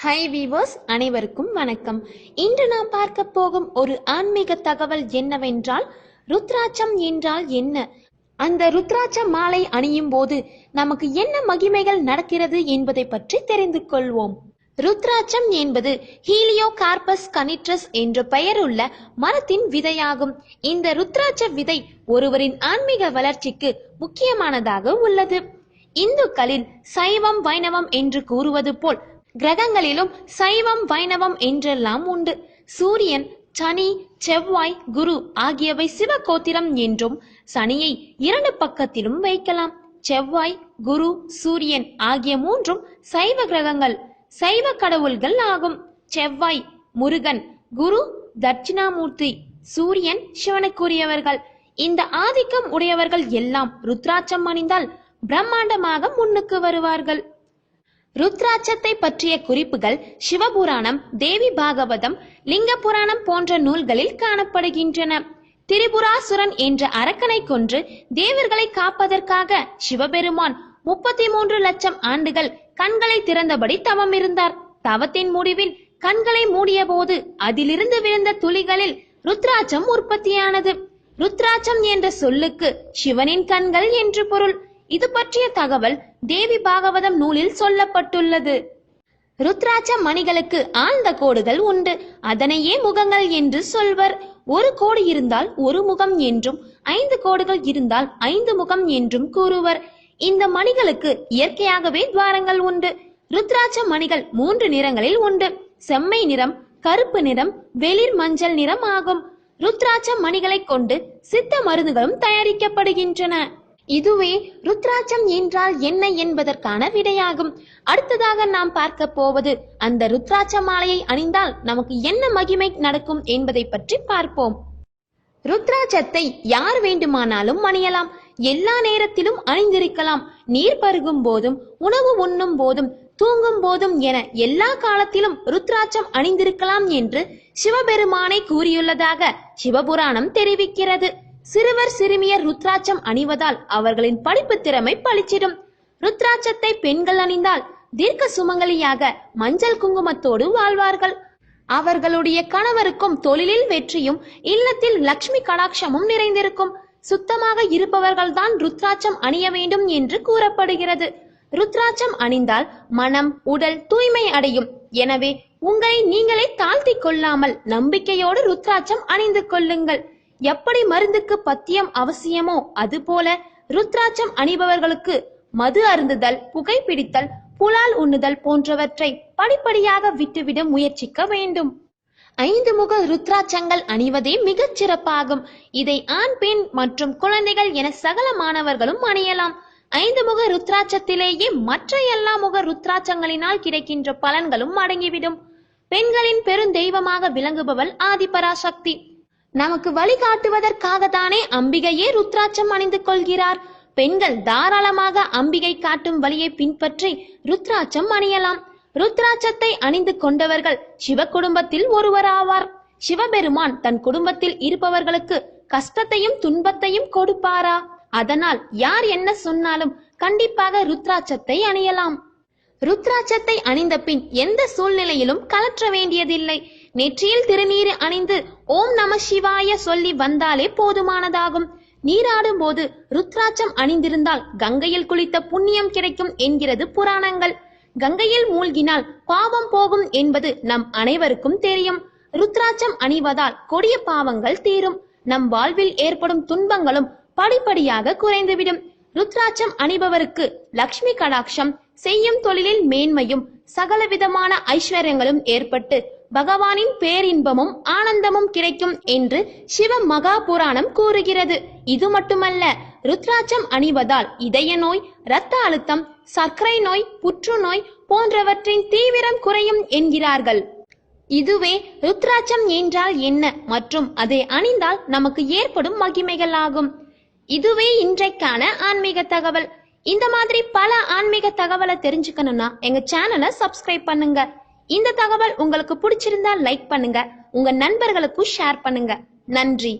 Hi viewers, அனைவருக்கும் வணக்கம். இன்று நாம் பார்க்க போகும் ஒரு ஆன்மீக தகவல் என்னவென்றால், ருத்ராட்சம் என்றால் என்ன, அந்த ருத்ராட்ச மாலை அணியும் போது நமக்கு என்ன மகிமைகள் நடக்கிறது என்பதை பற்றி தெரிந்து கொள்வோம். ருத்ராட்சம் என்பது ஹீலியோகார்பஸ் கனிட்ரஸ் என்ற பெயருள்ள மரத்தின் விதையாகும். இந்த ருத்ராட்ச விதை ஒருவரின் ஆன்மீக வளர்ச்சிக்கு முக்கியமானதாக உள்ளது. இந்துக்களில் சைவம் வைணவம் என்று கூறுவது போல் கிரகங்களிலும் சைவம் வைணவம் என்றெல்லாம் உண்டு. சூரியன், சனி, செவ்வாய், குரு ஆகியவை சிவகோத்திரம் என்றும், சனியை இரண்டு பக்கத்திலும் வைக்கலாம். செவ்வாய், குரு, சூரியன் ஆகிய மூன்றும் சைவ கிரகங்கள், சைவ கடவுள்கள் ஆகும். செவ்வாய் முருகன், குரு தட்சிணாமூர்த்தி, சூரியன் சிவனுக்குரியவர்கள். இந்த ஆதிக்கம் உடையவர்கள் எல்லாம் ருத்ராட்சம் அணிந்தால் பிரம்மாண்டமாக முன்னுக்கு வருவார்கள். ருத்ராட்சத்தை பற்றிய குறிப்புகள் சிவபுராணம், தேவி பாகவதம், லிங்க புராணம் போன்ற நூல்களில் காணப்படுகின்றன. திரிபுராசுரன் என்ற அரக்கனை கொன்று தேவர்களை காப்பதற்காக சிவபெருமான் 33 லட்சம் ஆண்டுகள் கண்களை திறந்தபடி தவம் இருந்தார். தவத்தின் முடிவில் கண்களை மூடிய போது அதிலிருந்து விழுந்த துளிகளில் ருத்ராட்சம் உற்பத்தியானது. ருத்ராட்சம் என்ற சொல்லுக்கு சிவனின் கண்கள் என்று பொருள். இது பற்றிய தகவல் தேவி பாகவதம் நூலில் சொல்லப்பட்டுள்ளது. ருத்ராட்ச மணிகளுக்கு ஆழ்ந்த கோடுகள் உண்டு. அதனையே முகங்கள் என்று சொல்வர். ஒரு கோடு இருந்தால் ஒரு முகம் என்றும், 5 கோடுகள் இருந்தால் 5 முகம் என்றும் கூறுவர். இந்த மணிகளுக்கு இயற்கையாகவே துவாரங்கள் உண்டு. ருத்ராட்ச மணிகள் 3 நிறங்களில் உண்டு. செம்மை நிறம், கருப்பு நிறம், வெளிர் மஞ்சள் நிறம் ஆகும். ருத்ராட்ச மணிகளை கொண்டு சித்த மருந்துகளும் தயாரிக்கப்படுகின்றன. இதுவே ருத்ராட்சம் என்றால் என்ன என்பதற்கான விடையாகும். அடுத்ததாக நாம் பார்க்க போவது, அந்த ருத்ராட்ச மாலையை அணிந்தால் நமக்கு என்ன மகிமை நடக்கும் என்பதை பற்றி பார்ப்போம். ருத்ராட்சத்தை யார் வேண்டுமானாலும் அணியலாம். எல்லா நேரத்திலும் அணிந்திருக்கலாம். நீர் பருகும் போதும், உணவு உண்ணும் போதும், தூங்கும் போதும் என எல்லா காலத்திலும் ருத்ராட்சம் அணிந்திருக்கலாம் என்று சிவபெருமானை கூறியுள்ளதாக சிவபுராணம் தெரிவிக்கிறது. சிறுவர் சிறுமியர் ருத்ராட்சம் அணிவதால் அவர்களின் படிப்பு திறமை பளிச்சிடும். ருத்ராட்சத்தை பெண்கள் அணிந்தால் தீர்க்க சுமங்கலியாக மஞ்சள் குங்குமத்தோடு வாழ்வார்கள். அவர்களுடைய கணவருக்கும் தொழிலில் வெற்றியும், இல்லத்தில் லட்சுமி கடாட்சமும் நிறைந்திருக்கும். சுத்தமாக இருப்பவர்கள்தான் ருத்ராட்சம் அணிய வேண்டும் என்று கூறப்படுகிறது. ருத்ராட்சம் அணிந்தால் மனம், உடல் தூய்மை அடையும். எனவே உங்களை நீங்களே தாழ்த்தி கொள்ளாமல் நம்பிக்கையோடு ருத்ராட்சம் அணிந்து கொள்ளுங்கள். எப்படி மருந்துக்கு பத்தியம் அவசியமோ அதுபோல ருத்ராட்சம் அணிபவர்களுக்கு மது அருந்துதல், புகைப்பிடித்தல், புலால் உண்ணுதல் போன்றவற்றை படிப்படியாக விட்டுவிட முயற்சிக்க வேண்டும். 5 முக ருத்ராட்சங்கள் அணிவதே மிகச் சிறப்பாகும். இதை ஆண், பெண் மற்றும் குழந்தைகள் என சகல மாணவர்களும் அணியலாம். 5 முக ருத்ராட்சத்திலேயே மற்ற எல்லா முக ருத்ராட்சங்களினால் கிடைக்கின்ற பலன்களும் அடங்கிவிடும். பெண்களின் பெருந்தெய்வமாக விளங்குபவள் ஆதிபராசக்தி. நமக்கு வழிகாட்டுவதற்காக தானே அம்பிகையே ருத்ராட்சம் அணிந்து கொள்கிறார். பெண்கள் தாராளமாக அம்பிகை காட்டும் வழியை பின்பற்றி ருத்ராட்சம் அணியலாம். ருத்ராட்சத்தை அணிந்து கொண்டவர்கள் சிவ குடும்பத்தில் ஒருவராவார். சிவபெருமான் தன் குடும்பத்தில் இருப்பவர்களுக்கு கஷ்டத்தையும் துன்பத்தையும் கொடுப்பாரா? அதனால் யார் என்ன சொன்னாலும் கண்டிப்பாக ருத்ராட்சத்தை அணியலாம். ருத்ராட்சத்தை அணிந்த பின் எந்த சூழ்நிலையிலும் கலற்ற வேண்டியதில்லை. நெற்றியில் திருநீர் அணிந்து ஓம் நம சிவாய சொல்லி வந்தாலே போதுமானதாகும். நீராடும் போது ருத்ராட்சம் அணிந்திருந்தால் கங்கையில் குளித்த புண்ணியம் கிடைக்கும் என்கிறது புராணங்கள். கங்கையில் மூழ்கினால் பாவம் போகும் என்பது நம் அனைவருக்கும் தெரியும். ருத்ராட்சம் அணிவதால் கொடிய பாவங்கள் தீரும். நம் வாழ்வில் ஏற்படும் துன்பங்களும் படிப்படியாக குறைந்துவிடும். ருத்ராட்சம் அணிபவருக்கு லக்ஷ்மி கடாட்சம், செய்யும் தொழிலில் மேன்மையும், சகலவிதமான ஐஸ்வர்யங்களும் ஏற்பட்டு பகவானின் பேரின்பமும் ஆனந்தமும் கிடைக்கும் என்று சிவ மகா புராணம் கூறுகிறது. இது மட்டுமல்ல, ருத்ராட்சம் அணிவதால் இதய நோய், இரத்த அழுத்தம், சர்க்கரை நோய், புற்றுநோய் போன்றவற்றின் தீவிரம் குறையும் என்கிறார்கள். இதுவே ருத்ராட்சம் என்றால் என்ன மற்றும் அதை அணிந்தால் நமக்கு ஏற்படும் மகிமைகள் ஆகும். இதுவே இன்றைக்கான ஆன்மீக தகவல். இந்த மாதிரி பல ஆன்மீக தகவலை தெரிஞ்சுக்கணும்னா எங்க சேனலை சப்ஸ்கிரைப் பண்ணுங்க. இந்த தகவல் உங்களுக்கு பிடிச்சிருந்தா லைக் பண்ணுங்க. உங்க நண்பர்களுக்கும் ஷேர் பண்ணுங்க. நன்றி.